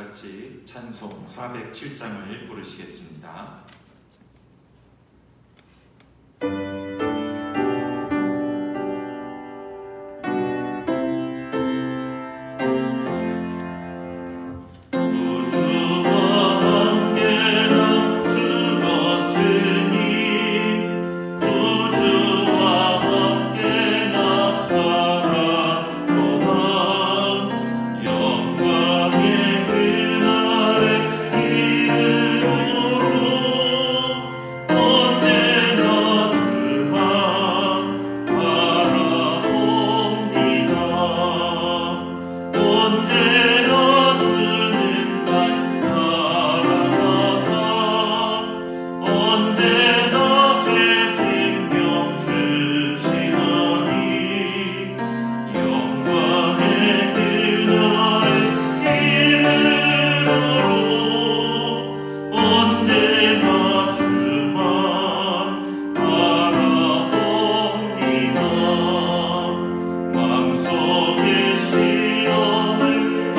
같이 찬송 407장을 부르시겠습니다. 마음속의 시험을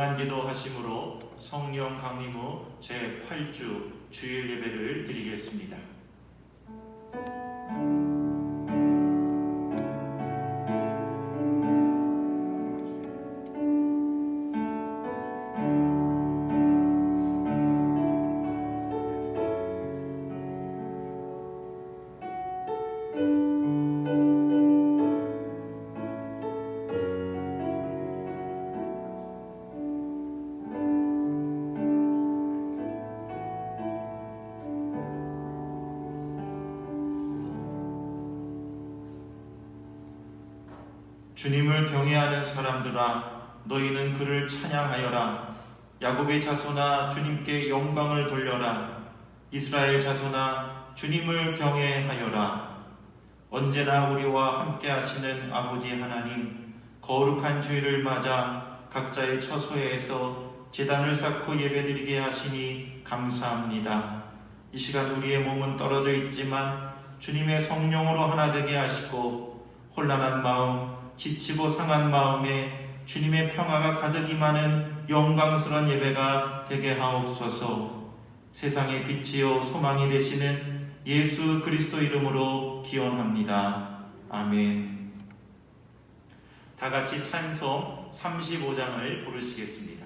영안 기도하심으로 성령 강림 후 제8주 주일 예배를 드리겠습니다. 주님을 경외하는 사람들아, 너희는 그를 찬양하여라. 야곱의 자손아, 주님께 영광을 돌려라. 이스라엘 자손아, 주님을 경외하여라. 언제나 우리와 함께 하시는 아버지 하나님, 거룩한 주일을 맞아 각자의 처소에서 제단을 쌓고 예배드리게 하시니 감사합니다. 이 시간 우리의 몸은 떨어져 있지만 주님의 성령으로 하나 되게 하시고, 혼란한 마음, 지치고 상한 마음에 주님의 평화가 가득 임하는 영광스러운 예배가 되게 하옵소서. 세상의 빛이요 소망이 되시는 예수 그리스도 이름으로 기원합니다. 아멘. 다 같이 찬송 35장을 부르시겠습니다.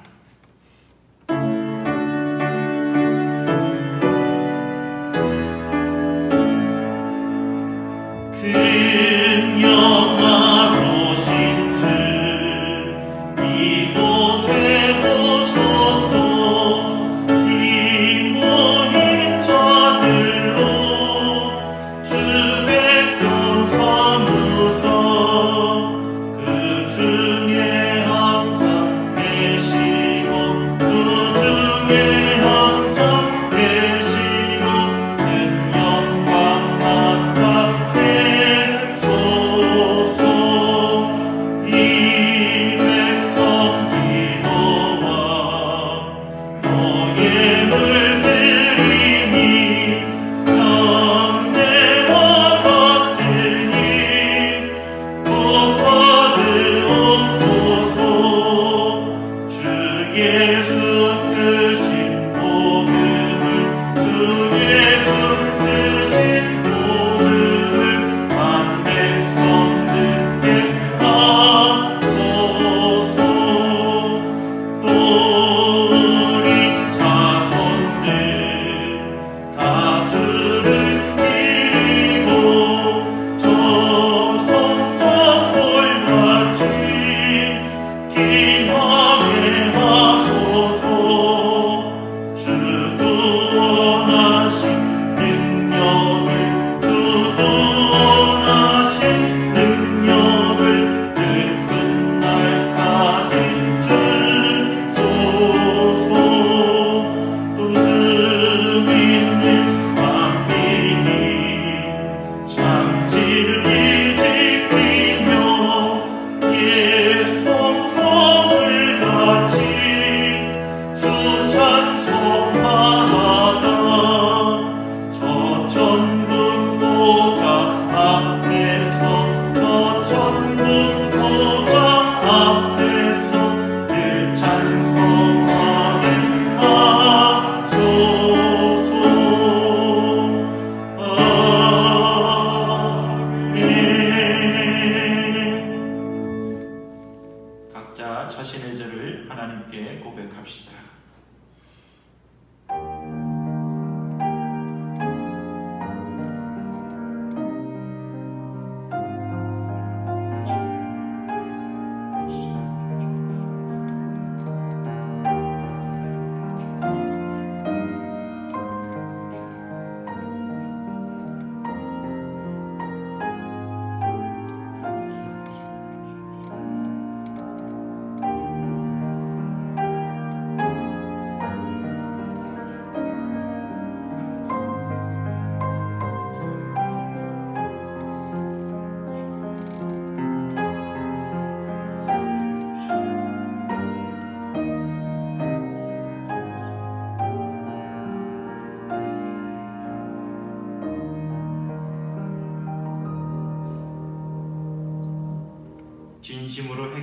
자신의 죄를 하나님께 고백합시다.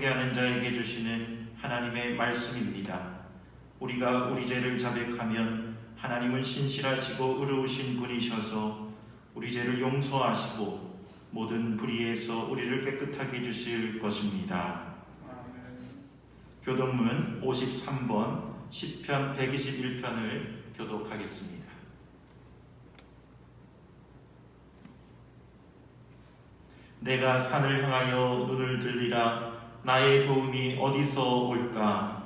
회개하는 자에게 주시는 하나님의 말씀입니다. 우리가 우리 죄를 자백하면 하나님은 신실하시고 의로우신 분이셔서 우리 죄를 용서하시고 모든 불의에서 우리를 깨끗하게 해주실 것입니다. 교독문 53번 시편 121편을 교독하겠습니다. 내가 산을 향하여 눈을 들리라. 나의 도움이 어디서 올까?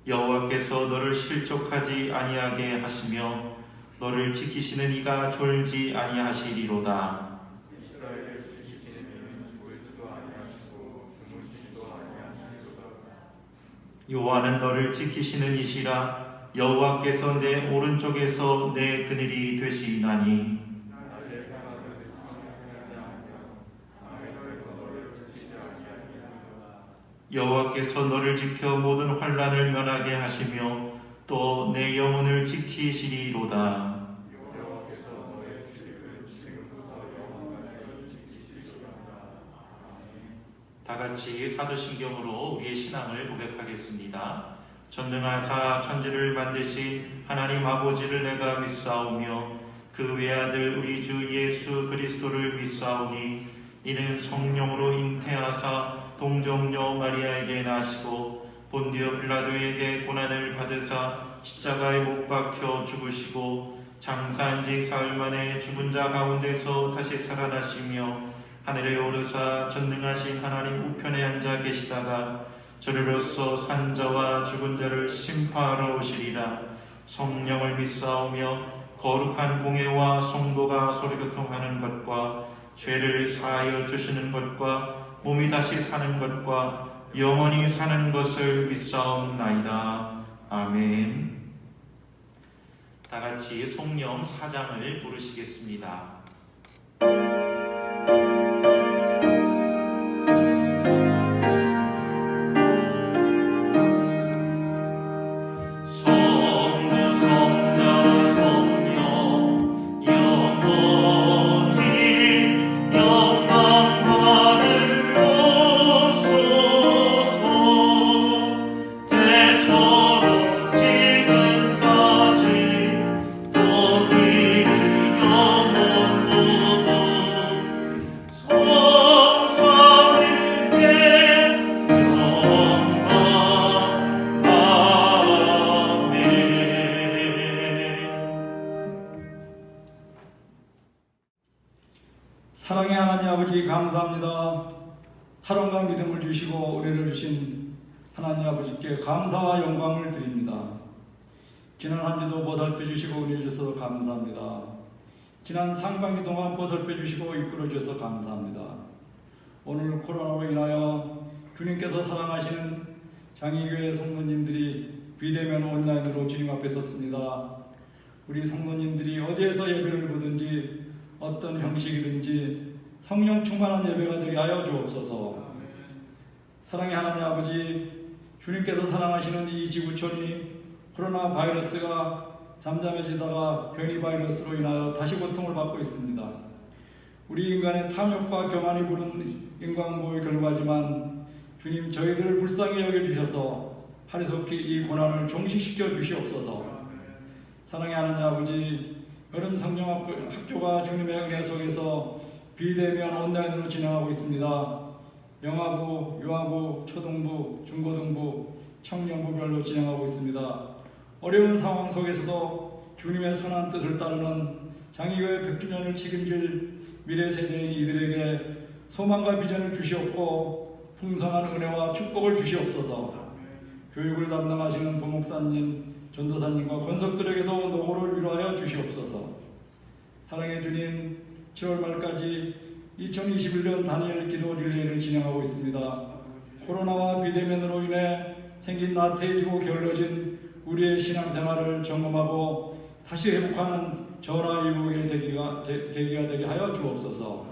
여호와께서 너를 실족하지 아니하게 하시며 너를 지키시는 이가 졸지 아니하시리로다. 여호와는 너를 지키시는 이시라. 여호와께서 내 오른쪽에서 내 그늘이 되시나니 여호와께서 너를 지켜 모든 환난을 면하게 하시며 또 내 영혼을 지키시리로다. 다 같이 사도신경으로 우리의 신앙을 고백하겠습니다. 전능하사 천지를 만드신 하나님 아버지를 내가 믿사오며 그 외아들 우리 주 예수 그리스도를 믿사오니 이는 성령으로 잉태하사 동정녀 마리아에게 나시고 본디오 빌라도에게 고난을 받으사 십자가에 못 박혀 죽으시고 장사한 지 사흘 만에 죽은 자 가운데서 다시 살아나시며 하늘에 오르사 전능하신 하나님 우편에 앉아 계시다가 저리로서 산 자와 죽은 자를 심판하러 오시리라. 성령을 믿사오며 거룩한 공회와 성도가 소리교통하는 것과 죄를 사하여 주시는 것과 몸이 다시 사는 것과 영원히 사는 것을 믿사옵나이다. 아멘. 다 같이 송영 4장을 부르시겠습니다. 사랑의 하나님 아버지 감사합니다. 사랑과 믿음을 주시고 은혜를 주신 하나님 아버지께 감사와 영광을 드립니다. 지난 한 주도 보살펴 주시고 은혜 주셔서 감사합니다. 지난 상반기 동안 보살펴 주시고 이끌어 주셔서 감사합니다. 오늘 코로나로 인하여 주님께서 사랑하시는 장의교회 성도님들이 비대면 온라인으로 주님 앞에 섰습니다. 우리 성도님들이 어디에서 예배를 보든지 어떤 형식이든지 성령 충만한 예배가 되게 하여 주옵소서. 사랑의 하나님 아버지, 주님께서 사랑하시는 이 지구촌이 코로나 바이러스가 잠잠해지다가 변이 바이러스로 인하여 다시 고통을 받고 있습니다. 우리 인간의 탐욕과 교만이 부른 인간보의 결과지만 주님 저희들을 불쌍히 여겨주셔서 하루속히 이 고난을 종식시켜 주시옵소서. 사랑의 하나님 아버지, 여름 성경학교가 주님의 은혜 속에서 비대면 온라인으로 진행하고 있습니다. 영아부, 유아부, 초등부, 중고등부, 청년부별로 진행하고 있습니다. 어려운 상황 속에서도 주님의 선한 뜻을 따르는 장의교회 100주년을 책임질 미래 세대인 이들에게 소망과 비전을 주시옵고 풍성한 은혜와 축복을 주시옵소서. 교육을 담당하시는 부목사님, 전도사님과 권석들에게도 노고를 위로하여 주시옵소서. 사랑의 주님, 7월 말까지 2021년 다니엘 기도 릴레이를 진행하고 있습니다. 코로나와 비대면으로 인해 생긴 나태해지고 게을러진 우리의 신앙생활을 점검하고 다시 회복하는 전화위복의 계기가 되게 하여 주옵소서.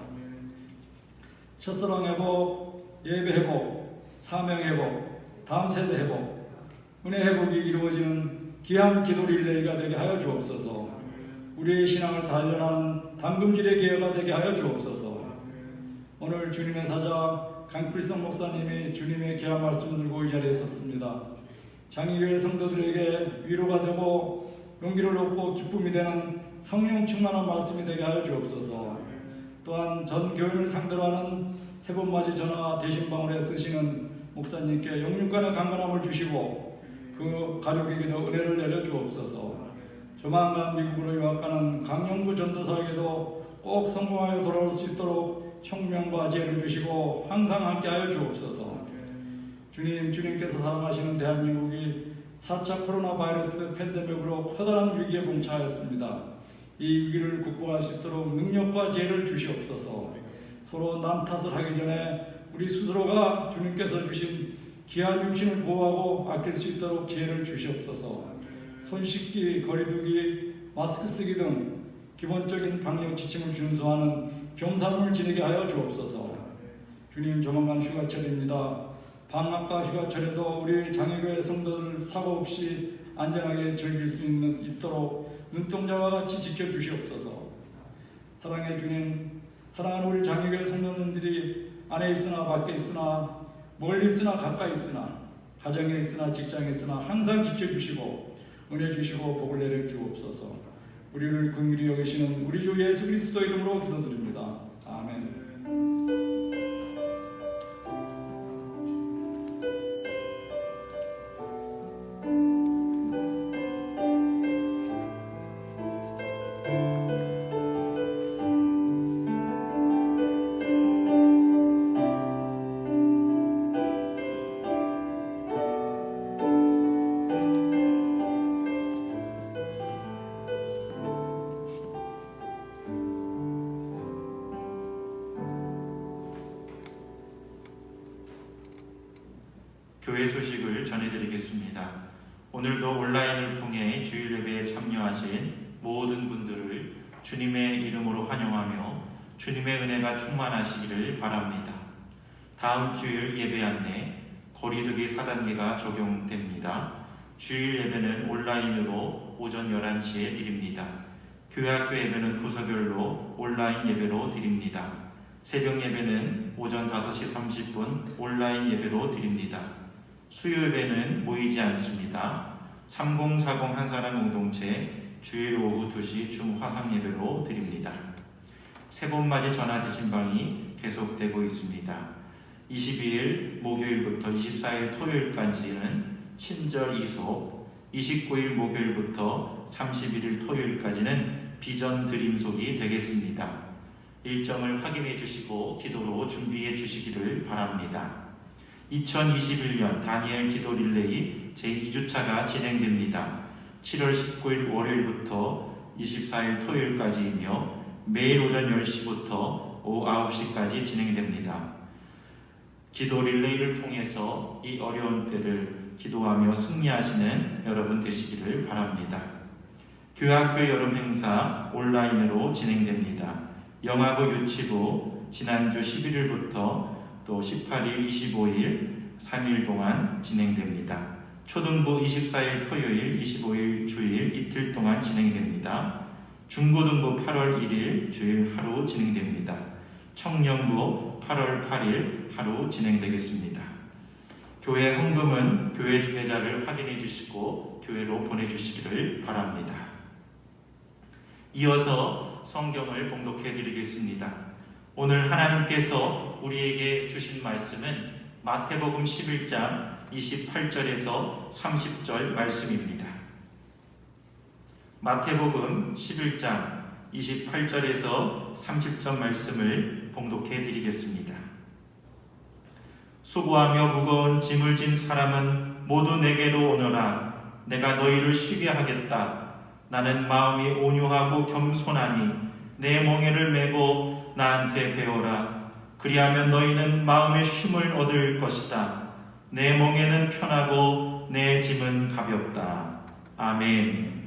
첫사랑 회복, 예배 회복, 사명 회복, 다음 세대 회복, 은혜 회복이 이루어지는 귀한 기도 릴레이가 되게 하여 주옵소서. 우리의 신앙을 단련하는 담금질의 기회가 되게 하여 주옵소서. 오늘 주님의 사자 강필성 목사님이 주님의 귀한 말씀을 들고 이 자리에 섰습니다. 장의교회 성도들에게 위로가 되고 용기를 얻고 기쁨이 되는 성령 충만한 말씀이 되게 하여 주옵소서. 또한 전 교회를 상대로 하는 세번맞이 전화 대신방울에 쓰시는 목사님께 영육간의 강건함을 주시고 그 가족에게도 은혜를 내려 주옵소서. 조만간 미국으로 유학가는 강영구 전도사에게도 꼭 성공하여 돌아올 수 있도록 총명과 지혜를 주시고 항상 함께하여 주옵소서. 주님께서 사랑하시는 대한민국이 4차 코로나 바이러스 팬데믹으로 커다란 위기에 봉착하였습니다. 이 위기를 극복할 수 있도록 능력과 지혜를 주시옵소서. 서로 남 탓을 하기 전에 우리 스스로가 주님께서 주신 귀한 육신을 보호하고 아낄 수 있도록 지혜를 주시옵소서. 손 씻기, 거리 두기, 마스크 쓰기 등 기본적인 방역 지침을 준수하는 경사를 지내게 하여 주옵소서. 주님, 조만간 휴가철입니다. 방학과 휴가철에도 우리 장애교회 성도들 사고 없이 안전하게 즐길 수 있도록 눈동자와 같이 지켜주시옵소서. 사랑의 주님, 사랑하는 우리 장애교회 성도님들이 안에 있으나 밖에 있으나 멀리 있으나 가까이 있으나 가정에 있으나 직장에 있으나 항상 지켜주시고 은혜 주시고 복을 내려 주옵소서. 우리를 긍휼히 여기시는 우리 주 예수 그리스도 이름으로 기도드립니다. 아멘. 교회 소식을 전해드리겠습니다. 오늘도 온라인을 통해 주일 예배에 참여하신 모든 분들을 주님의 이름으로 환영하며 주님의 은혜가 충만하시기를 바랍니다. 다음 주일 예배 안내 거리두기 4단계가 적용됩니다. 주일 예배는 온라인으로 오전 11시에 드립니다. 교회학교 예배는 부서별로 온라인 예배로 드립니다. 새벽 예배는 오전 5시 30분 온라인 예배로 드립니다. 수요 예배는 모이지 않습니다. 3040 한사랑 공동체 주일 오후 2시 중 화상 예배로 드립니다. 세번맞이 전화 대신방이 계속되고 있습니다. 22일 목요일부터 24일 토요일까지는 친절 이속, 29일 목요일부터 31일 토요일까지는 비전 드림속이 되겠습니다. 일정을 확인해 주시고 기도로 준비해 주시기를 바랍니다. 2021년 다니엘 기도 릴레이 제2주차가 진행됩니다. 7월 19일 월요일부터 24일 토요일까지이며 매일 오전 10시부터 오후 9시까지 진행됩니다. 기도 릴레이를 통해서 이 어려운 때를 기도하며 승리하시는 여러분 되시기를 바랍니다. 교회학교 여름 행사 온라인으로 진행됩니다. 영화부 유치부 지난주 11일부터 또 18일, 25일 3일 동안 진행됩니다. 초등부 24일 토요일, 25일 주일 이틀 동안 진행됩니다. 중고등부 8월 1일 주일 하루 진행됩니다. 청년부 8월 8일 하루 진행되겠습니다. 교회 헌금은 교회 계좌를 확인해 주시고 교회로 보내주시기를 바랍니다. 이어서 성경을 봉독해 드리겠습니다. 오늘 하나님께서 우리에게 주신 말씀은 마태복음 11장 28절에서 30절 말씀입니다. 마태복음 11장 28절에서 30절 말씀을 봉독해 드리겠습니다. 수고하며 무거운 짐을 진 사람은 모두 내게로 오너라. 내가 너희를 쉬게 하겠다. 나는 마음이 온유하고 겸손하니 내 멍에를 메고 나한테 배워라. 그리하면 너희는 마음의 쉼을 얻을 것이다. 내 멍에는 편하고 내 짐은 가볍다. 아멘.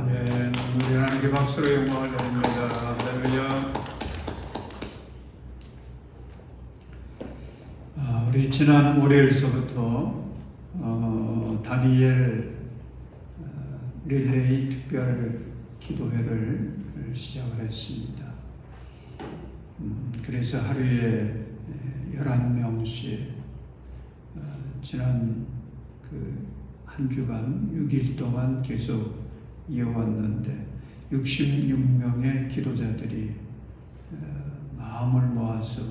아멘. 우리 하나님께 박수로 영광을 드립니다. 할렐루야. 우리 지난 월요일서부터 다니엘 릴레이 특별 기도회를 시작을 했습니다. 그래서 하루에 11명씩 지난 한 주간 6일 동안 계속 이어왔는데 66명의 기도자들이 마음을 모아서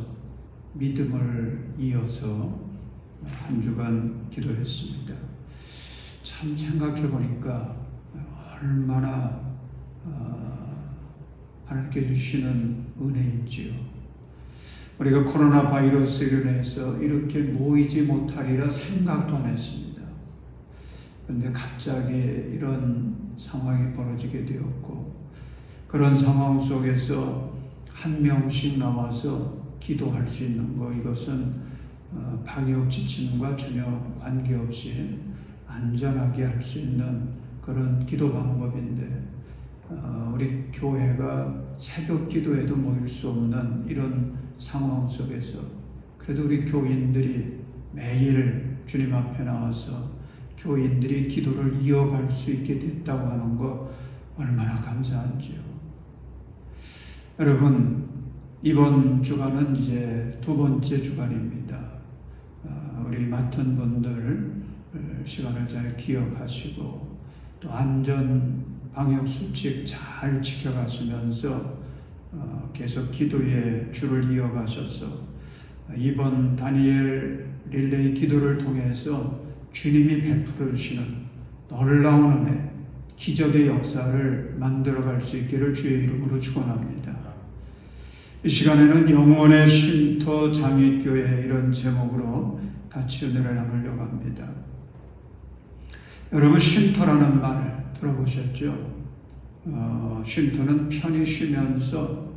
믿음을 이어서 한 주간 기도했습니다. 참 생각해 보니까 얼마나 하나님께 주시는 은혜인지요. 우리가 코로나 바이러스로 인해서 이렇게 모이지 못하리라 생각도 안 했습니다. 그런데 갑자기 이런 상황이 벌어지게 되었고, 그런 상황 속에서 한 명씩 나와서 기도할 수 있는 것, 이것은 방역 지침과 전혀 관계없이 안전하게 할 수 있는 그런 기도 방법인데, 우리 교회가 새벽 기도에도 모일 수 없는 이런 상황 속에서 그래도 우리 교인들이 매일 주님 앞에 나와서 교인들이 기도를 이어갈 수 있게 됐다고 하는 것 얼마나 감사한지요. 여러분, 이번 주간은 이제 두 번째 주간입니다. 우리 맡은 분들 시간을 잘 기억하시고 또 안전 방역 수칙 잘 지켜가시면서 계속 기도의 줄을 이어가셔서 이번 다니엘 릴레이 기도를 통해서 주님이 베풀어 주시는 놀라운 은혜, 기적의 역사를 만들어갈 수 있기를 주의 이름으로 축원합니다. 이 시간에는 영혼의 쉼터 장애교회 이런 제목으로 같이 은혜를 나누려고 합니다. 여러분, 쉼터라는 말 들어보셨죠? 쉼터는 편히 쉬면서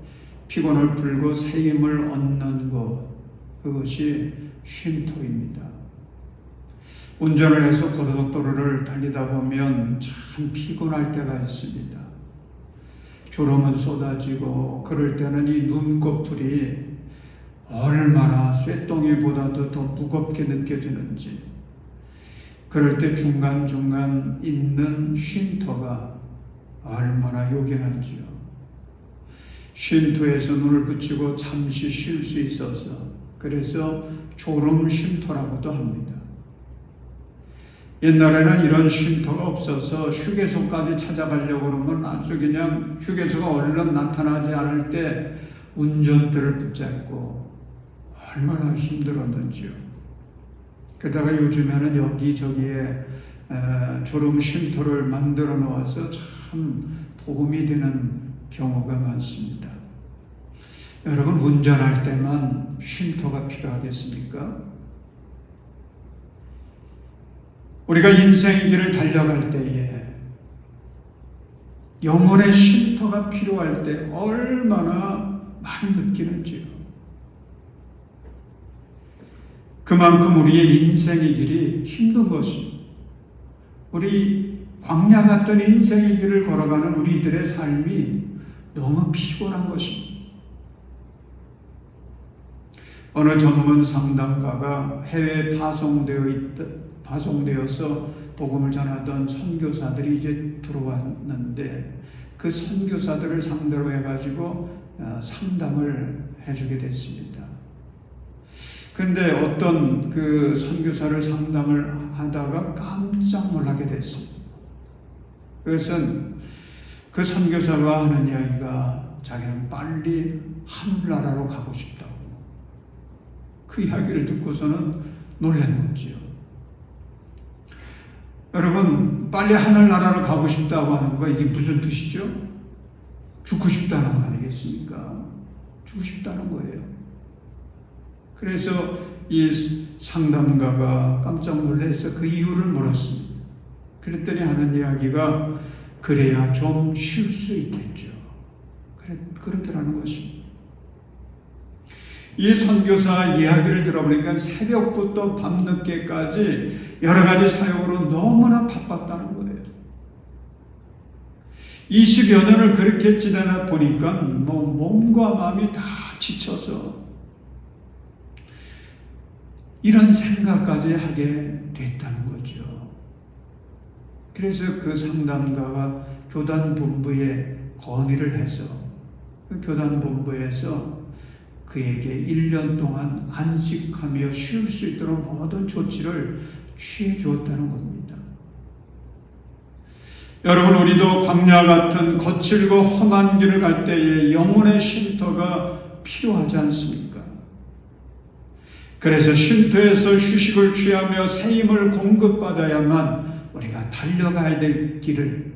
피곤을 풀고 새 힘을 얻는 것, 그것이 쉼터입니다. 운전을 해서 고속도로를 달리다 보면 참 피곤할 때가 있습니다. 졸음은 쏟아지고 그럴 때는 이 눈꺼풀이 얼마나 쇠덩이보다도 더 무겁게 느껴지는지, 그럴 때 중간중간 있는 쉼터가 얼마나 요긴한지요. 쉼터에서 눈을 붙이고 잠시 쉴 수 있어서 그래서 졸음 쉼터라고도 합니다. 옛날에는 이런 쉼터가 없어서 휴게소까지 찾아가려고 그러면 아주 그냥 휴게소가 얼른 나타나지 않을 때 운전대를 붙잡고 얼마나 힘들었는지요. 게다가 요즘에는 여기저기에 졸음 쉼터를 만들어 놓아서 참 도움이 되는 경우가 많습니다. 여러분, 운전할 때만 쉼터가 필요하겠습니까? 우리가 인생의 길을 달려갈 때에 영혼의 쉼터가 필요할 때 얼마나 많이 느끼는지요. 그만큼 우리의 인생의 길이 힘든 것이, 우리 광야 같던 인생의 길을 걸어가는 우리들의 삶이 너무 피곤한 것입니다. 어느 전문 상담가가 해외에 파송되어서 복음을 전하던 선교사들이 이제 들어왔는데 그 선교사들을 상대로 해가지고 상담을 해주게 됐습니다. 근데 어떤 그 선교사를 상담을 하다가 깜짝 놀라게 됐습니다. 그것은 그 선교사가 하는 이야기가 자기는 빨리 하늘나라로 가고 싶다고. 그 이야기를 듣고서는 놀란 거지요. 여러분, 빨리 하늘나라로 가고 싶다고 하는 거, 이게 무슨 뜻이죠? 죽고 싶다는 거 아니겠습니까? 죽고 싶다는 거예요. 그래서 이 상담가가 깜짝 놀라서 그 이유를 물었습니다. 그랬더니 하는 이야기가 그래야 좀 쉴 수 있겠죠. 그러더라는 것입니다. 이 선교사 이야기를 들어보니까 새벽부터 밤늦게까지 여러 가지 사역으로 너무나 바빴다는 거예요. 20여 년을 그렇게 지내다 보니까 몸과 마음이 다 지쳐서 이런 생각까지 하게 됐다는 거죠. 그래서 그 상담가가 교단 본부에 건의를 해서 그 교단 본부에서 그에게 1년 동안 안식하며 쉴 수 있도록 모든 조치를 취해 주었다는 겁니다. 여러분, 우리도 광야 같은 거칠고 험한 길을 갈 때에 영혼의 쉼터가 필요하지 않습니까? 그래서 쉼터에서 휴식을 취하며 새 힘을 공급받아야만 우리가 달려가야 될 길을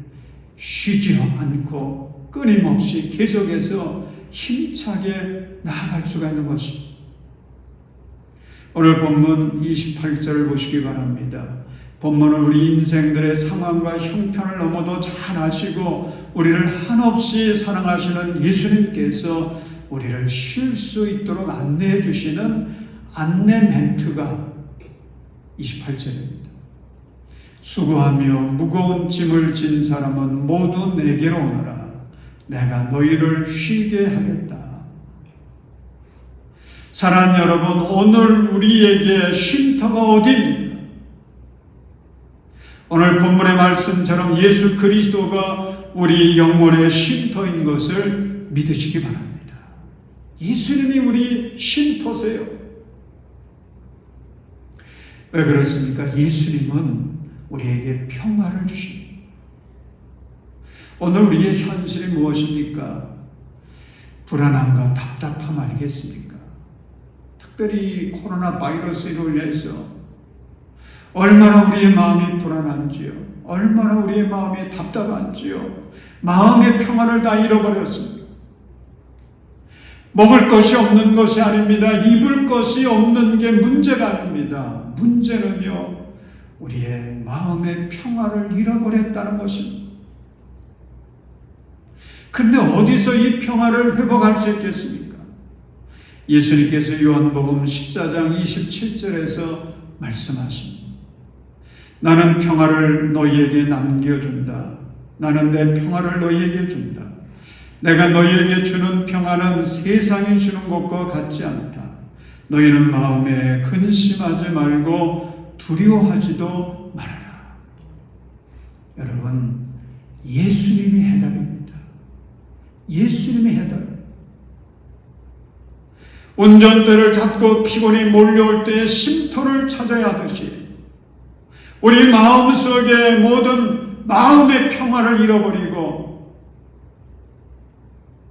쉬지 않고 끊임없이 계속해서 힘차게 나아갈 수가 있는 것입니다. 오늘 본문 28절을 보시기 바랍니다. 본문은 우리 인생들의 상황과 형편을 너무도 잘 아시고 우리를 한없이 사랑하시는 예수님께서 우리를 쉴 수 있도록 안내해 주시는 안내 멘트가 28절입니다. 수고하며 무거운 짐을 진 사람은 모두 내게로 오너라. 내가 너희를 쉬게 하겠다. 사랑하는 여러분, 오늘 우리에게 쉼터가 어디입니까? 오늘 본문의 말씀처럼 예수 그리스도가 우리 영혼의 쉼터인 것을 믿으시기 바랍니다. 예수님이 우리 쉼터세요. 왜 그렇습니까? 예수님은 우리에게 평화를 주십니다. 오늘 우리의 현실이 무엇입니까? 불안함과 답답함 아니겠습니까? 특별히 코로나 바이러스로 인해서 얼마나 우리의 마음이 불안한지요. 얼마나 우리의 마음이 답답한지요. 마음의 평화를 다 잃어버렸습니다. 먹을 것이 없는 것이 아닙니다. 입을 것이 없는 게 문제가 아닙니다. 문제는요, 우리의 마음의 평화를 잃어버렸다는 것입니다. 근데 어디서 이 평화를 회복할 수 있겠습니까? 예수님께서 요한복음 14장 27절에서 말씀하십니다. 나는 평화를 너희에게 남겨준다. 나는 내 평화를 너희에게 준다. 내가 너희에게 주는 평화는 세상이 주는 것과 같지 않다. 너희는 마음에 근심하지 말고 두려워하지도 말아라. 여러분, 예수님이 해답입니다. 예수님이 해답입니다. 운전대를 잡고 피곤이 몰려올 때에 쉼터를 찾아야 하듯이 우리 마음속에 모든 마음의 평화를 잃어버리고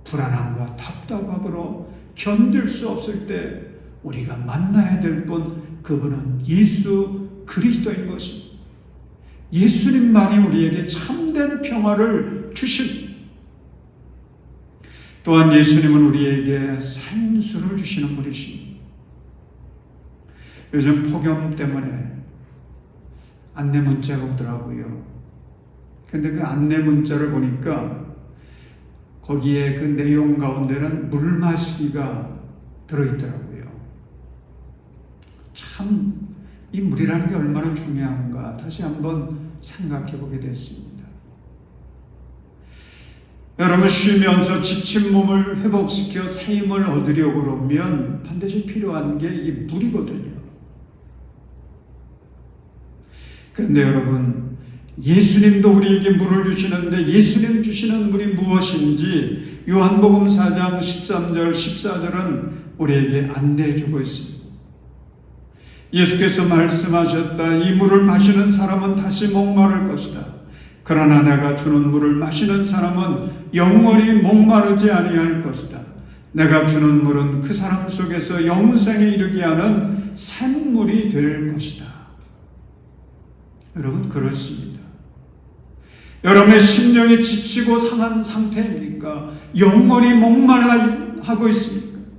불안함과 답답함으로 견딜 수 없을 때 우리가 만나야 될 분, 그분은 예수 그리스도인 것입니다. 예수님만이 우리에게 참된 평화를 주십니다. 또한 예수님은 우리에게 생수를 주시는 분이십니다. 요즘 폭염 때문에 안내 문자가 오더라고요. 근데 그 안내 문자를 보니까 거기에 그 내용 가운데는 물 마시기가 들어있더라고요. 참 이 물이라는 게 얼마나 중요한가 다시 한번 생각해 보게 됐습니다. 여러분, 쉬면서 지친 몸을 회복시켜 새 힘을 얻으려고 그러면 반드시 필요한 게 이 물이거든요. 그런데 여러분, 예수님도 우리에게 물을 주시는데 예수님 주시는 물이 무엇인지 요한복음 4장 13절 14절은 우리에게 안내해 주고 있습니다. 예수께서 말씀하셨다. 이 물을 마시는 사람은 다시 목마를 것이다. 그러나 내가 주는 물을 마시는 사람은 영원히 목마르지 아니할 것이다. 내가 주는 물은 그 사람 속에서 영생에 이르게 하는 샘물이 될 것이다. 여러분, 그렇습니다. 여러분의 심령이 지치고 상한 상태입니까? 영원히 목말라 하고 있습니까?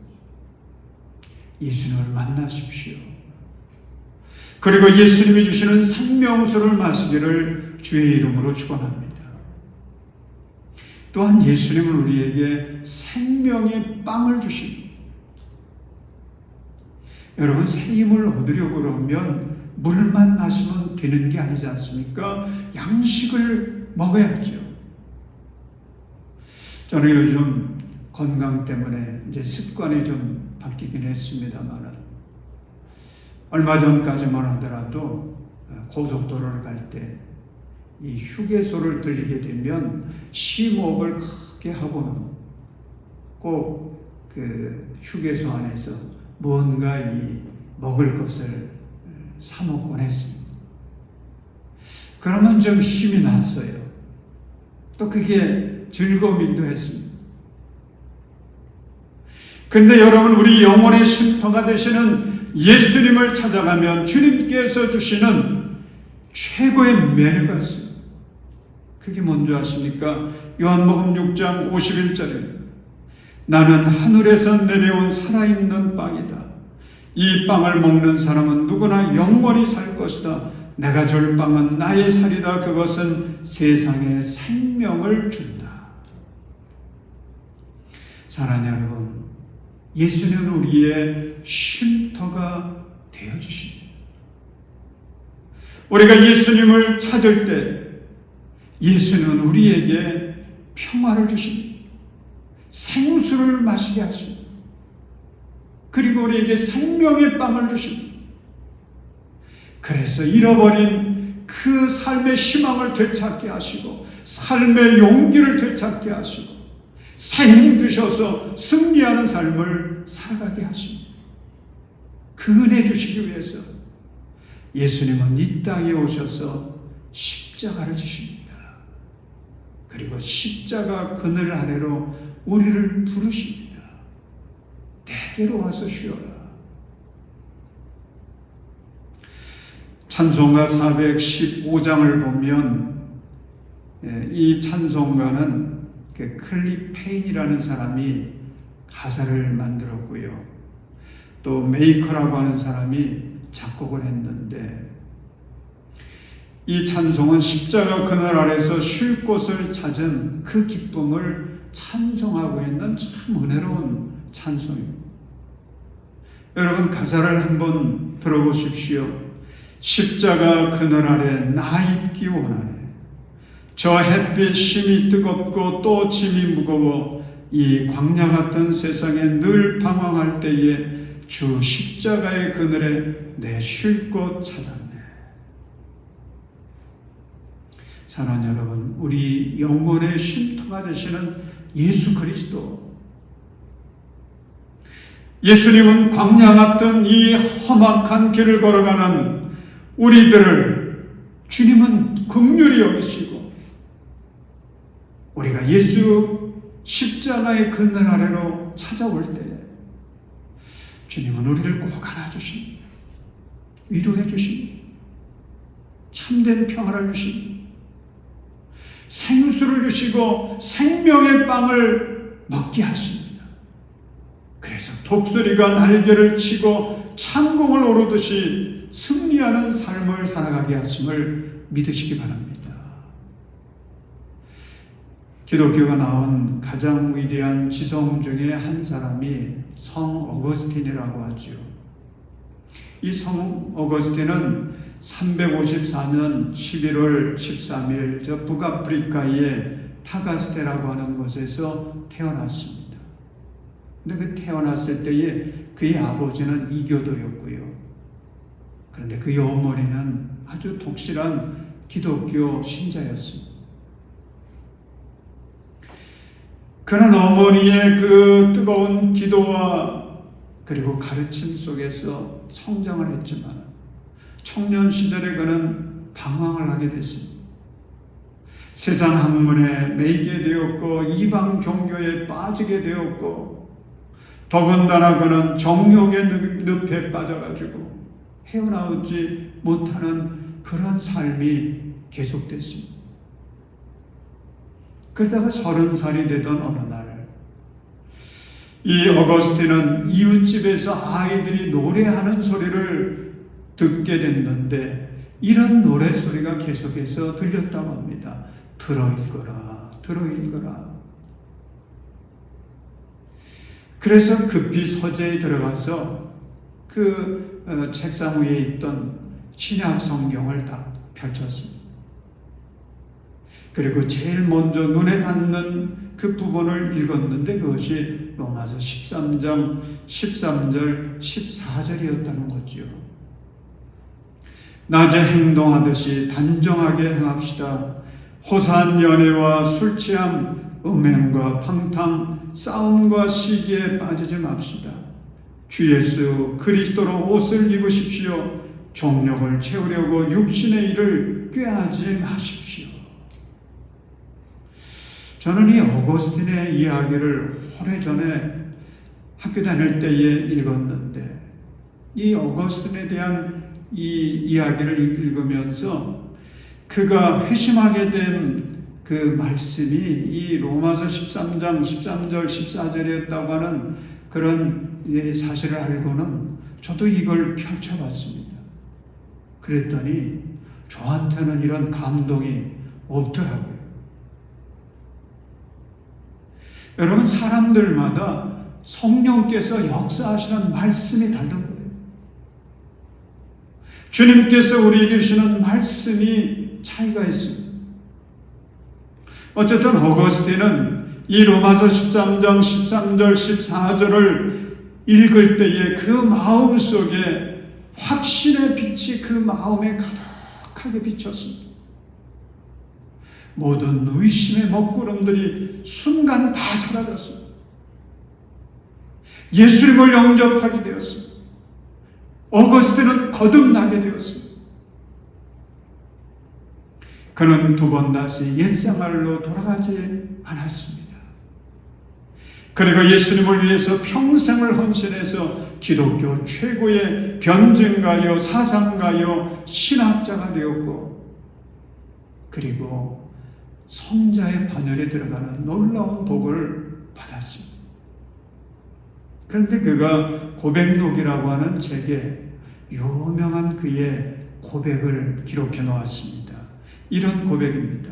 예수님을 만나십시오. 그리고 예수님이 주시는 생명수를 마시기를 주의 이름으로 축원합니다. 또한 예수님은 우리에게 생명의 빵을 주십니다. 여러분, 새 힘을 얻으려고 그러면 물만 마시면 되는 게 아니지 않습니까? 양식을 먹어야죠. 저는 요즘 건강 때문에 이제 습관이 좀 바뀌긴 했습니다만, 얼마 전까지만 하더라도 고속도로를 갈 때 이 휴게소를 들리게 되면 심호흡을 크게 하고는 꼭 그 휴게소 안에서 뭔가 이 먹을 것을 사 먹곤 했습니다. 그러면 좀 힘이 났어요. 또 그게 즐거움이기도 했습니다. 그런데 여러분, 우리 영혼의 쉼터가 되시는 예수님을 찾아가면 주님께서 주시는 최고의 메뉴가 있습니다. 그게 뭔지 아십니까? 요한복음 6장 51절에 나는 하늘에서 내려온 살아있는 빵이다. 이 빵을 먹는 사람은 누구나 영원히 살 것이다. 내가 줄 빵은 나의 살이다. 그것은 세상에 생명을 준다. 사랑하는 여러분, 예수는 우리의 쉼터가 되어주십니다. 우리가 예수님을 찾을 때 예수는 우리에게 평화를 주십니다. 생수를 마시게 하십니다. 그리고 우리에게 생명의 빵을 주십니다. 그래서 잃어버린 그 삶의 희망을 되찾게 하시고 삶의 용기를 되찾게 하시고 새 힘 주셔서 승리하는 삶을 살아가게 하십니다. 그 은혜 주시기 위해서 예수님은 이 땅에 오셔서 십자가를 지십니다. 그리고 십자가 그늘 아래로 우리를 부르십니다. 내게로 와서 쉬어라. 찬송가 415장을 보면 이 찬송가는 클립 페인이라는 사람이 가사를 만들었고요. 또 메이커라고 하는 사람이 작곡을 했는데, 이 찬송은 십자가 그늘 아래서 쉴 곳을 찾은 그 기쁨을 찬송하고 있는 참 은혜로운 찬송입니다. 여러분, 가사를 한번 들어보십시오. 십자가 그늘 아래 나 있기 원하네. 저 햇빛 심이 뜨겁고 또 짐이 무거워 이 광야 같은 세상에 늘 방황할 때에 주 십자가의 그늘에 내 쉴 곳 찾았네. 사랑하는 여러분, 우리 영혼의 쉼터가 되시는 예수 그리스도, 예수님은 광야 같은 이 험악한 길을 걸어가는 우리들을 주님은 긍휼히 여기시고, 우리가 예수 십자가의 그늘 아래로 찾아올 때 주님은 우리를 꼭 안아주십니다. 위로해 주십니다. 참된 평화를 주십니다. 생수를 주시고 생명의 빵을 먹게 하십니다. 그래서 독수리가 날개를 치고 창공을 오르듯이 승리하는 삶을 살아가게 하심을 믿으시기 바랍니다. 기독교가 나온 가장 위대한 지성 중에 한 사람이 성 어거스틴이라고 하죠. 이 성 어거스틴은 354년 11월 13일 저 북아프리카의 타가스테라고 하는 곳에서 태어났습니다. 근데 그 태어났을 때에 그의 아버지는 이교도였고요. 그런데 그의 어머니는 아주 독실한 기독교 신자였습니다. 그런 어머니의 그 뜨거운 기도와 그리고 가르침 속에서 성장을 했지만 청년 시절에 그는 방황을 하게 됐습니다. 세상 학문에 매이게 되었고 이방 종교에 빠지게 되었고, 더군다나 그는 정욕의 늪에 빠져가지고 헤어나오지 못하는 그런 삶이 계속됐습니다. 그러다가 30살이 되던 어느 날, 이 어거스틴은 이웃집에서 아이들이 노래하는 소리를 듣게 됐는데, 이런 노래소리가 계속해서 들렸다고 합니다. 들어읽거라, 들어읽거라. 그래서 급히 서재에 들어가서 그 책상 위에 있던 신약 성경을 다 펼쳤습니다. 그리고 제일 먼저 눈에 닿는 그 부분을 읽었는데 그것이 로마서 13장 13절 14절이었다는 거죠. 낮에 행동하듯이 단정하게 행합시다. 호사한 연애와 술 취함, 음행과 방탕, 싸움과 시기에 빠지지 맙시다. 주 예수 그리스도로 옷을 입으십시오. 정욕을 채우려고 육신의 일을 꾀하지 마십시오. 저는 이 어거스틴의 이야기를 오래전에 학교 다닐 때에 읽었는데 이 어거스틴에 대한 이 이야기를 읽으면서 그가 회심하게 된 그 말씀이 이 로마서 13장 13절 14절이었다고 하는 그런 사실을 알고는 저도 이걸 펼쳐봤습니다. 그랬더니 저한테는 이런 감동이 없더라고요. 여러분, 사람들마다 성령께서 역사하시는 말씀이 다른 거예요. 주님께서 우리에게 주시는 말씀이 차이가 있습니다. 어쨌든 어거스틴은 이 로마서 13장 13절 14절을 읽을 때에 그 마음 속에 확신의 빛이 그 마음에 가득하게 비쳤습니다. 모든 의심의 먹구름들이 순간 다 사라졌습니다. 예수님을 영접하게 되었습니다. 어거스틴은 거듭나게 되었습니다. 그는 두 번 다시 옛생활로 돌아가지 않았습니다. 그리고 예수님을 위해서 평생을 헌신해서 기독교 최고의 변증가요, 사상가요, 신학자가 되었고, 그리고 성자의 반열에 들어가는 놀라운 복을 받았습니다. 그런데 그가 고백록이라고 하는 책에 유명한 그의 고백을 기록해 놓았습니다. 이런 고백입니다.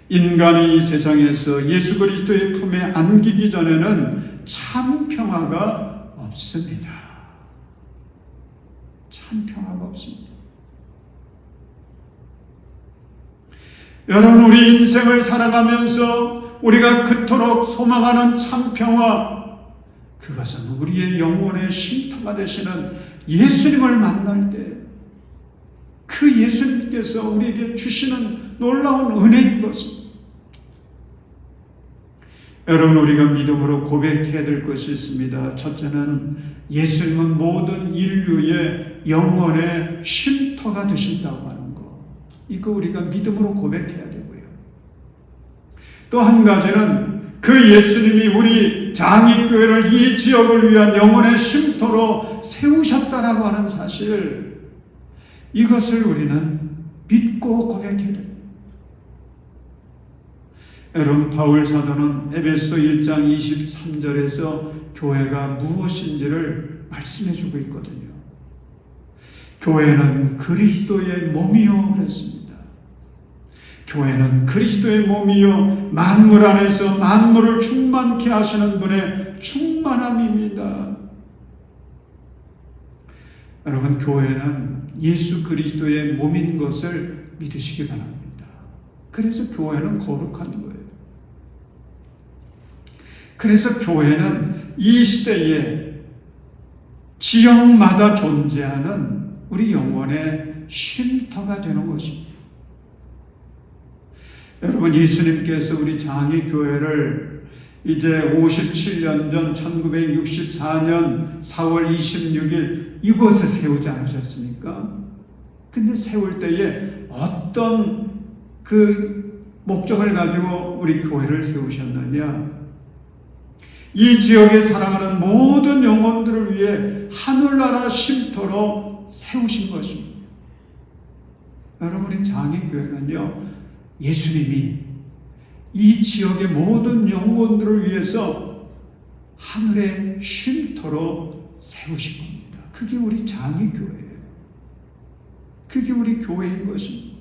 인간이 이 세상에서 예수 그리스도의 품에 안기기 전에는 참 평화가 없습니다. 참 평화가 없습니다. 여러분, 우리 인생을 살아가면서 우리가 그토록 소망하는 참 평화, 그것은 우리의 영혼의 쉼터가 되시는 예수님을 만날 때 그 예수님께서 우리에게 주시는 놀라운 은혜인 것입니다. 여러분, 우리가 믿음으로 고백해야 될 것이 있습니다. 첫째는 예수님은 모든 인류의 영혼의 쉼터가 되신다고 하는 것, 이거 우리가 믿음으로 고백해야 되고요. 또 한 가지는 그 예수님이 우리 장의교회를 이 지역을 위한 영혼의 쉼터로 세우셨다라고 하는 사실, 이것을 우리는 믿고 고백해야 됩니다. 여러분, 바울 사도는 에베소 1장 23절에서 교회가 무엇인지를 말씀해 주고 있거든요. 교회는 그리스도의 몸이요 그랬습니다. 교회는 그리스도의 몸이요 만물 안에서 만물을 충만케 하시는 분의 충만함입니다. 여러분, 교회는 예수 그리스도의 몸인 것을 믿으시기 바랍니다. 그래서 교회는 거룩한 거예요. 그래서 교회는 이 시대에 지역마다 존재하는 우리 영혼의 쉼터가 되는 것입니다. 여러분, 예수님께서 우리 장의교회를 이제 57년 전 1964년 4월 26일 이곳에 세우지 않으셨습니까? 근데 세울 때에 어떤 그 목적을 가지고 우리 교회를 세우셨느냐? 이 지역에 살아가는 모든 영혼들을 위해 하늘나라 쉼터로 세우신 것입니다. 여러분, 우리 장의교회는요, 예수님이 이 지역의 모든 영혼들을 위해서 하늘의 쉼터로 세우신 겁니다. 그게 우리 장의교회예요. 그게 우리 교회인 것입니다.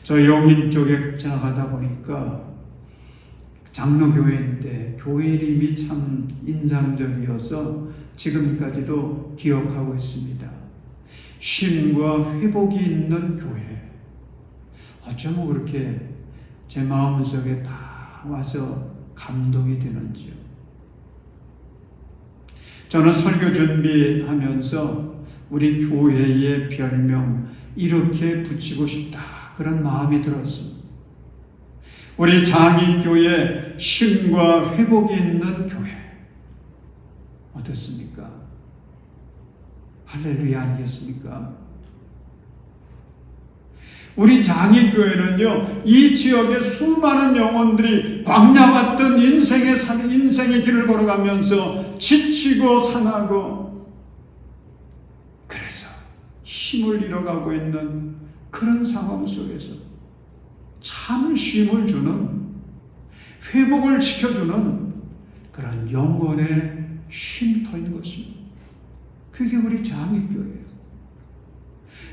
저 영인 쪽에 지나가다 보니까 장로교회인데 교회 이름이 참 인상적이어서 지금까지도 기억하고 있습니다. 쉼과 회복이 있는 교회. 어쩌면 그렇게 제 마음속에 다 와서 감동이 되는지요. 저는 설교 준비하면서 우리 교회의 별명 이렇게 붙이고 싶다, 그런 마음이 들었습니다. 우리 장인교회 쉼과 회복이 있는 교회. 어떻습니까? 할렐루야 아니겠습니까? 우리 장인교회는요, 이 지역의 수많은 영혼들이 광야 같던 인생의 길을 걸어가면서 지치고 상하고, 그래서 힘을 잃어가고 있는 그런 상황 속에서 참 쉼을 주는, 회복을 시켜주는 그런 영혼의 쉼터인 것입니다. 그게 우리 장인교회예요.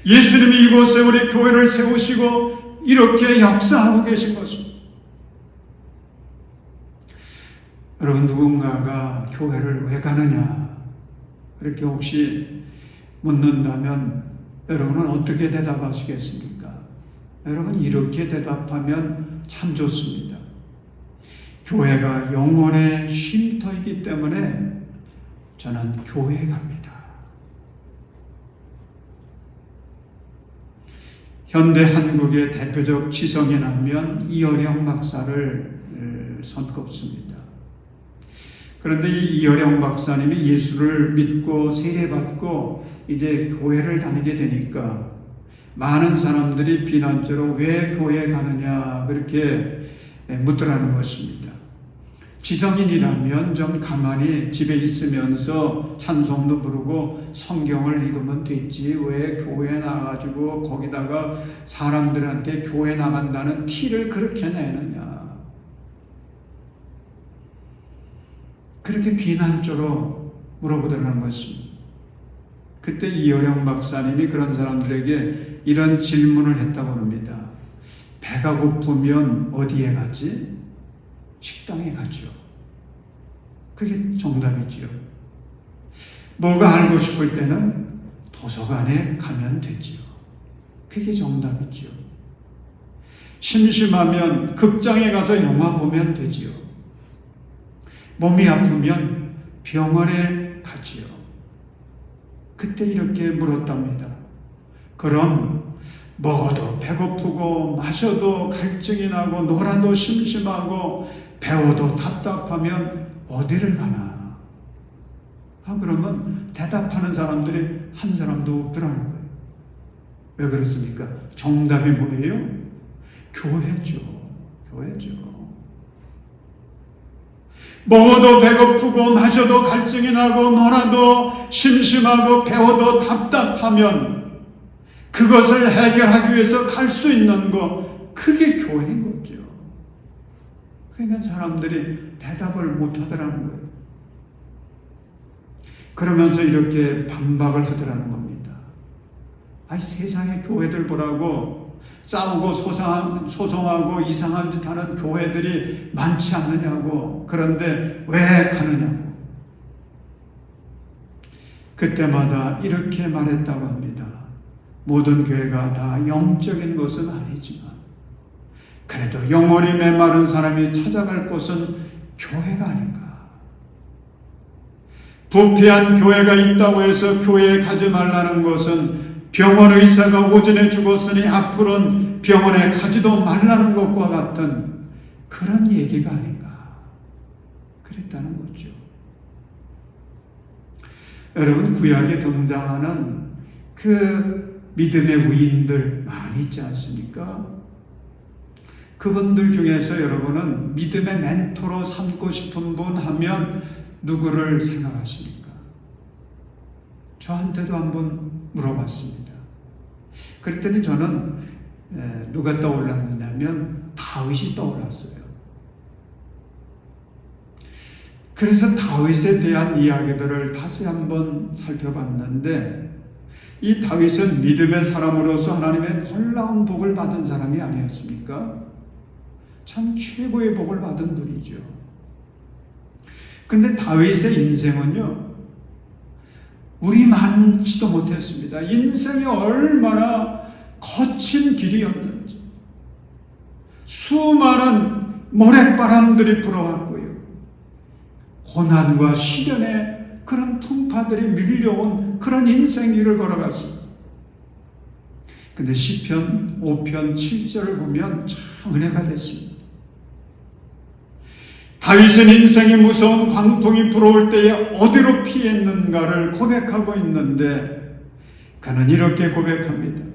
예수님이 이곳에 우리 교회를 세우시고 이렇게 역사하고 계신 것입니다. 여러분, 누군가가 교회를 왜 가느냐 그렇게 혹시 묻는다면 여러분은 어떻게 대답하시겠습니까? 여러분, 이렇게 대답하면 참 좋습니다. 교회가 영혼의 쉼터이기 때문에 저는 교회에 갑니다. 현대 한국의 대표적 지성인 하면 이어령 박사를 손꼽습니다. 그런데 이 이어령 박사님이 예수를 믿고 세례받고 이제 교회를 다니게 되니까 많은 사람들이 비난처로 왜 교회에 가느냐 그렇게 묻더라는 것입니다. 지성인이라면 좀 가만히 집에 있으면서 찬송도 부르고 성경을 읽으면 됐지, 왜 교회에 나가가지고 거기다가 사람들한테 교회 나간다는 티를 그렇게 내느냐, 그렇게 비난적으로 물어보더라는 것입니다. 그때 이어령 박사님이 그런 사람들에게 이런 질문을 했다고 합니다. 배가 고프면 어디에 가지? 식당에 가죠. 그게 정답이지요. 뭐가 알고 싶을 때는 도서관에 가면 되지요. 그게 정답이지요. 심심하면 극장에 가서 영화 보면 되지요. 몸이 아프면 병원에 가지요. 그때 이렇게 물었답니다. 그럼 먹어도 배고프고 마셔도 갈증이 나고 놀아도 심심하고 배워도 답답하면 어디를 가나? 그러면 대답하는 사람들이 한 사람도 없더라는 거예요. 왜 그렇습니까? 정답이 뭐예요? 교회죠. 교회죠. 먹어도 배고프고 마셔도 갈증이 나고 놀아도 심심하고 배워도 답답하면 그것을 해결하기 위해서 갈 수 있는 것, 그게 교회인 거죠. 그러니까 사람들이 대답을 못 하더라는 거예요. 그러면서 이렇게 반박을 하더라는 겁니다. 아니, 세상의 교회들 보라고 싸우고 소송하고 이상한 짓 하는 교회들이 많지 않느냐고. 그런데 왜 가느냐고. 그때마다 이렇게 말했다고 합니다. 모든 교회가 다 영적인 것은 아니지만 그래도 영혼이 메마른 사람이 찾아갈 곳은 교회가 아닌가. 부패한 교회가 있다고 해서 교회에 가지 말라는 것은 병원 의사가 오전에 죽었으니 앞으로는 병원에 가지도 말라는 것과 같은 그런 얘기가 아닌가. 그랬다는 거죠. 여러분, 구약에 등장하는 그 믿음의 위인들 많이 있지 않습니까? 그분들 중에서 여러분은 믿음의 멘토로 삼고 싶은 분 하면 누구를 생각하십니까? 저한테도 한번 물어봤습니다. 그랬더니 저는 누가 떠올랐느냐면 다윗이 떠올랐어요. 그래서 다윗에 대한 이야기들을 다시 한번 살펴봤는데 이 다윗은 믿음의 사람으로서 하나님의 놀라운 복을 받은 사람이 아니었습니까? 참 최고의 복을 받은 분이죠. 근데 다윗의 인생은요, 우리 많지도 못했습니다. 인생이 얼마나 거친 길이었는지, 수많은 모래바람들이 불어왔고요. 고난과 시련의 그런 풍파들이 밀려온 그런 인생길을 걸어갔습니다. 근데 시편 5편 7절을 보면 참 은혜가 됐습니다. 다윗은 인생의 무서운 광풍이 불어올 때에 어디로 피했는가를 고백하고 있는데 그는 이렇게 고백합니다.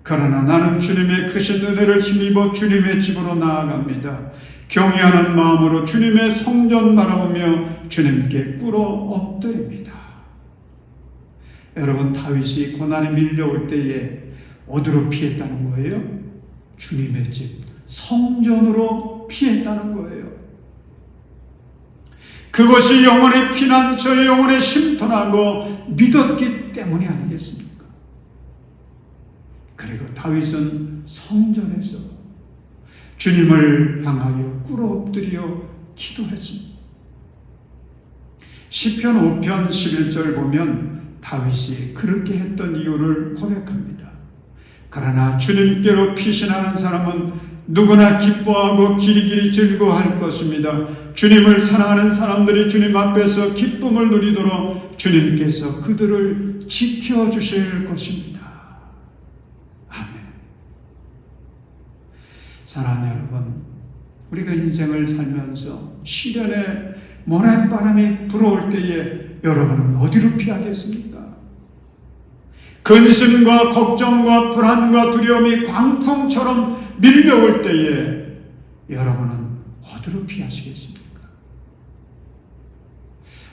그러나 나는 주님의 크신 은혜를 힘입어 주님의 집으로 나아갑니다. 경외하는 마음으로 주님의 성전 바라보며 주님께 꿇어 엎드립니다. 여러분, 다윗이 고난이 밀려올 때에 어디로 피했다는 거예요? 주님의 집, 성전으로 피했다는 거예요. 그것이 영혼의 피난, 저의 영혼의 쉼터라고 믿었기 때문이 아니겠습니까? 그리고 다윗은 성전에서 주님을 향하여 꿇어 엎드려 기도했습니다. 시편 5편 11절 보면 다윗이 그렇게 했던 이유를 고백합니다. 그러나 주님께로 피신하는 사람은 누구나 기뻐하고 길이길이 즐거워할 것입니다. 주님을 사랑하는 사람들이 주님 앞에서 기쁨을 누리도록 주님께서 그들을 지켜주실 것입니다. 아멘. 사랑하는 여러분, 우리가 인생을 살면서 시련의 모래바람이 불어올 때에 여러분은 어디로 피하겠습니까? 근심과 걱정과 불안과 두려움이 광풍처럼 밀려올 때에 여러분은 어디로 피하시겠습니까?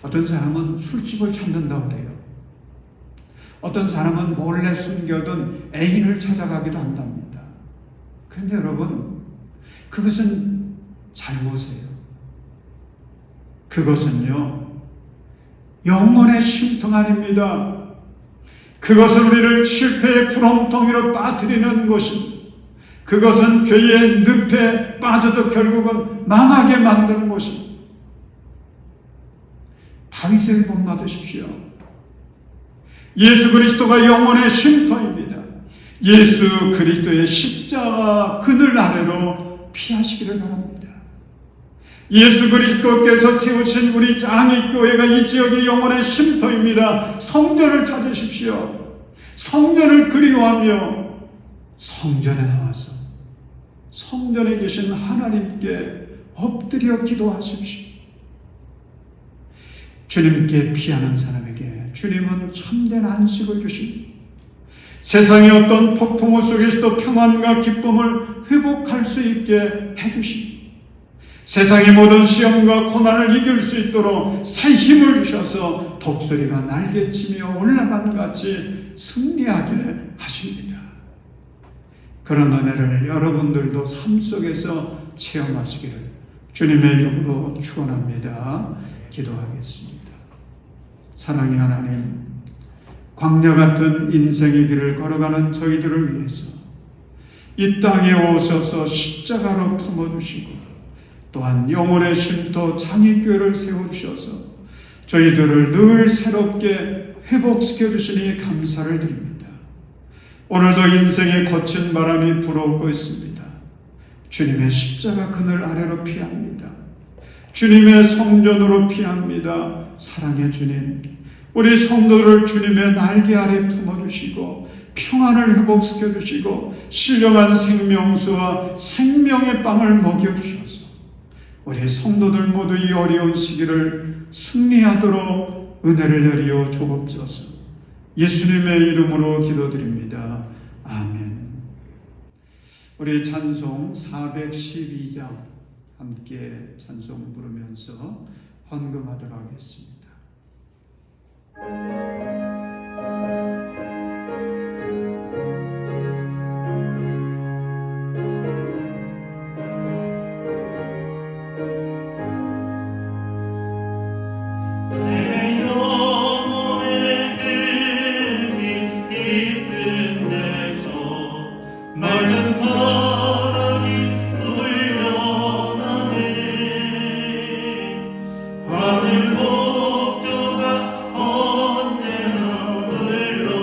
어떤 사람은 술집을 찾는다고 그래요. 어떤 사람은 몰래 숨겨둔 애인을 찾아가기도 한답니다. 그런데 여러분, 그것은 잘못이에요. 그것은요, 영혼의 쉼터 아닙니다. 그것은 우리를 실패의 구렁텅이로 빠뜨리는 것입니다. 그것은 죄의 늪에 빠져서 결국은 망하게 만드는 것입니다. 다윗을 본받으십시오. 예수 그리스도가 영혼의 쉼터입니다. 예수 그리스도의 십자가 그늘 아래로 피하시기를 바랍니다. 예수 그리스도께서 세우신 우리 장애교회가 이 지역의 영혼의 쉼터입니다. 성전을 찾으십시오. 성전을 그리워하며 성전에 나와서 성전에 계신 하나님께 엎드려 기도하십시오. 주님께 피하는 사람에게 주님은 참된 안식을 주십니다. 세상의 어떤 폭풍우 속에서도 평안과 기쁨을 회복할 수 있게 해주십니다. 세상의 모든 시험과 고난을 이길 수 있도록 새 힘을 주셔서 독수리가 날개치며 올라간 같이 승리하게 하십니다. 그런 은혜를 여러분들도 삶 속에서 체험하시기를 주님의 이름으로 축원합니다. 기도하겠습니다. 사랑의 하나님, 광야 같은 인생의 길을 걸어가는 저희들을 위해서 이 땅에 오셔서 십자가로 품어주시고 또한 영혼의 쉼터 장애교회를 세워주셔서 저희들을 늘 새롭게 회복시켜 주시니 감사를 드립니다. 오늘도 인생의 거친 바람이 불어오고 있습니다. 주님의 십자가 그늘 아래로 피합니다. 주님의 성전으로 피합니다. 사랑의 주님, 우리 성도를 주님의 날개 아래 품어주시고 평안을 회복시켜 주시고 신령한 생명수와 생명의 빵을 먹여주셔서 우리 성도들 모두 이 어려운 시기를 승리하도록 은혜를 내려 주옵소서. 예수님의 이름으로 기도드립니다. 아멘. 우리 찬송 412장 함께 찬송 부르면서 헌금하도록 하겠습니다. 하늘 목조가 언제나 흘러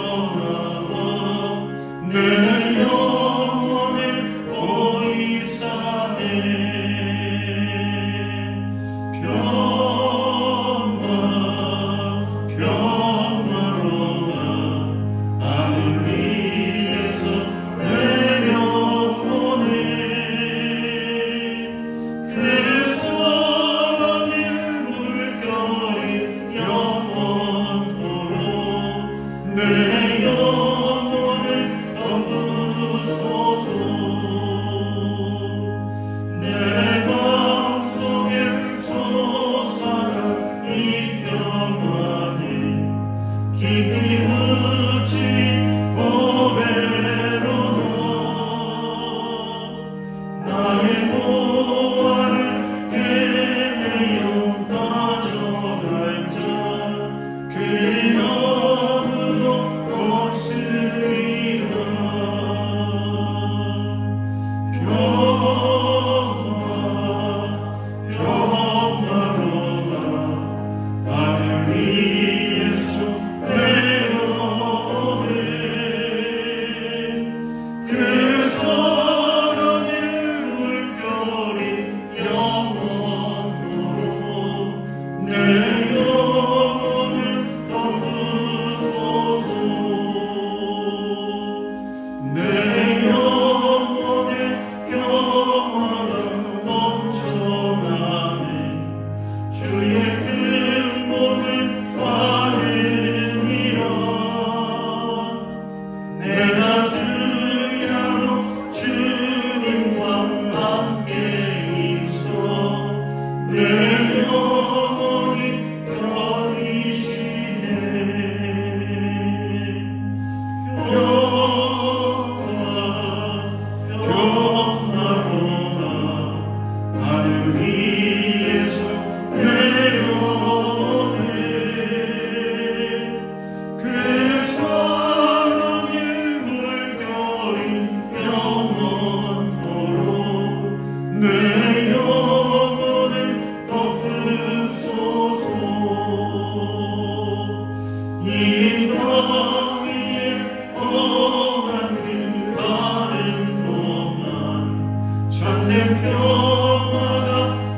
평화가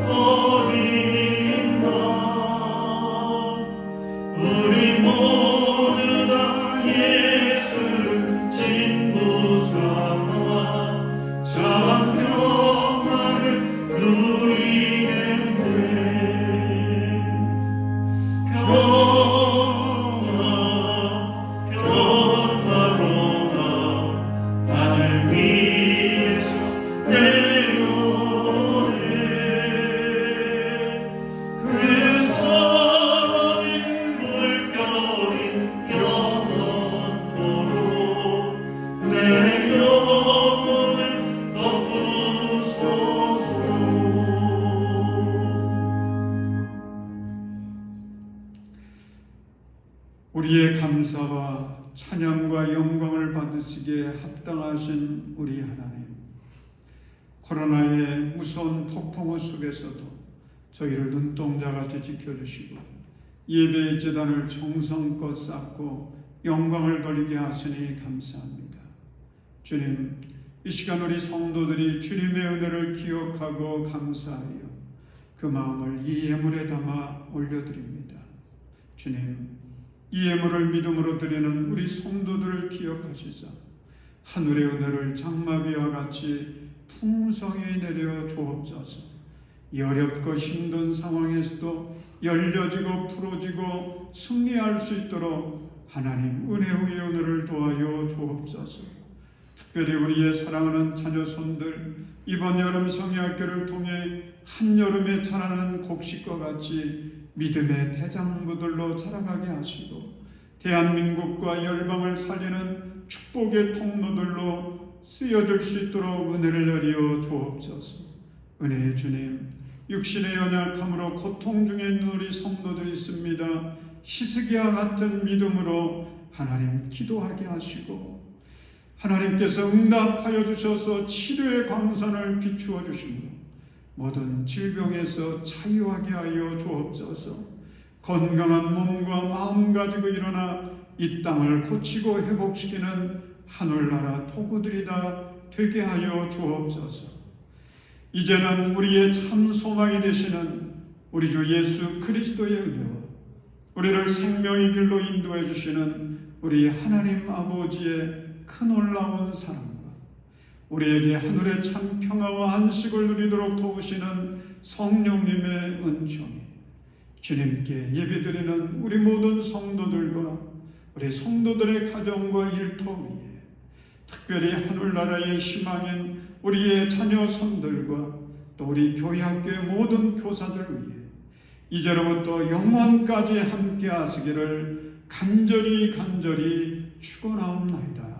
어디 있나. 우리 모두 다 예수를 친구 삼아 참 평화를 누리겠네. 평화로다 하늘 위에서 내려오네. 그 사랑이 물결이 영원토록 내 영혼을 덮으소서. 우리의 감사와 찬양과 영광을 받으시기에 합당하신 우리 하나님, 코로나의 무서운 폭풍우 속에서도 저희를 눈동자같이 지켜주시고 예배의 제단을 정성껏 쌓고 영광을 돌리게 하시니 감사합니다. 주님, 이 시간 우리 성도들이 주님의 은혜를 기억하고 감사하여 그 마음을 이 예물에 담아 올려드립니다. 주님, 이 예물을 믿음으로 드리는 우리 성도들을 기억하시사 하늘의 은혜를 장마비와 같이 풍성히 내려 주옵소서. 이 어렵고 힘든 상황에서도 열려지고 풀어지고 승리할 수 있도록 하나님 은혜의 은혜를 도와여 주옵소서. 특별히 우리의 사랑하는 자녀손들 이번 여름 성의학교를 통해 한여름에 자라는 곡식과 같이 믿음의 대장부들로 자라가게 하시고 대한민국과 열방을 살리는 축복의 통로들로 쓰여질 수 있도록 은혜를 내려 주옵소서. 은혜의 주님, 육신의 연약함으로 고통 중에 있는 우리 성도들이 있습니다. 히스기야 같은 믿음으로 하나님 기도하게 하시고 하나님께서 응답하여 주셔서 치료의 광선을 비추어 주시고 모든 질병에서 자유하게 하여 주옵소서. 건강한 몸과 마음 가지고 일어나 이 땅을 고치고 회복시키는 하늘나라 토구들이 다 되게 하여 주옵소서. 이제는 우리의 참 소망이 되시는 우리 주 예수 그리스도의 은혜와 우리를 생명의 길로 인도해 주시는 우리 하나님 아버지의 큰 놀라운 사랑과 우리에게 하늘의 참 평화와 안식을 누리도록 도우시는 성령님의 은총이 주님께 예배드리는 우리 모든 성도들과 우리 성도들의 가정과 일터 위에 특별히 하늘나라의 희망인 우리의 자녀 손들과 또 우리 교회학교의 모든 교사들 위해 이제로부터 영원까지 함께 하시기를 간절히 축원하옵나이다.